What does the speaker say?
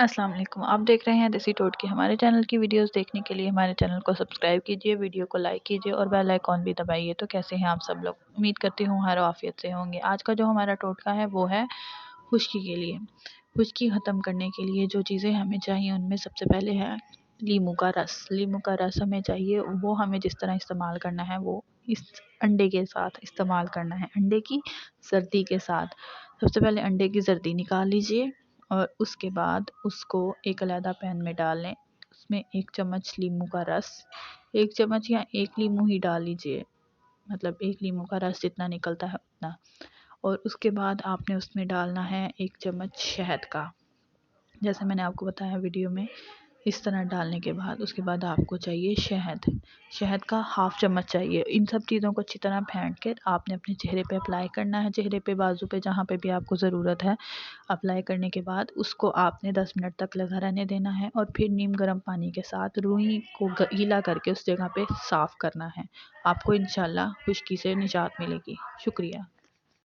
अस्सलाम वालेकुम। आप देख रहे हैं देसी टोटके। हमारे चैनल की वीडियोस देखने के लिए हमारे चैनल को सब्सक्राइब कीजिए, वीडियो को लाइक कीजिए और बेल आइकॉन भी दबाइए। तो कैसे हैं आप सब लोग? उम्मीद करती हूँ हर आफियत से होंगे। आज का जो हमारा टोटका है वो है खुश्की के लिए। खुश्की ख़त्म करने के लिए जो चीज़ें हमें चाहिए उनमें सबसे पहले है लीमू का रस। लीमू का रस हमें चाहिए, वो हमें जिस तरह इस्तेमाल करना है वो इस अंडे के साथ इस्तेमाल करना है, अंडे की जर्दी के साथ। सबसे पहले अंडे की जर्दी निकाल लीजिए और उसके बाद उसको एक अलहदा पैन में डाल लें। उसमें 1 चम्मच लीमू का रस, 1 चम्मच या 1 लीमू ही डाल लीजिए, मतलब 1 लीमू का रस जितना निकलता है उतना। और उसके बाद आपने उसमें डालना है 1 चम्मच शहद का, जैसे मैंने आपको बताया वीडियो में। इस तरह डालने के बाद उसके बाद आपको चाहिए शहद। शहद का हाफ़ चम्मच चाहिए। इन सब चीज़ों को अच्छी तरह फेंट कर आपने अपने चेहरे पे अप्लाई करना है, चेहरे पे, बाजू पे, जहाँ पे भी आपको ज़रूरत है। अप्लाई करने के बाद उसको आपने 10 मिनट तक लगा रहने देना है और फिर नीम गर्म पानी के साथ रुई को गीला करके उस जगह पे साफ़ करना है। आपको इंशाल्लाह खुश्की से निजात मिलेगी। शुक्रिया।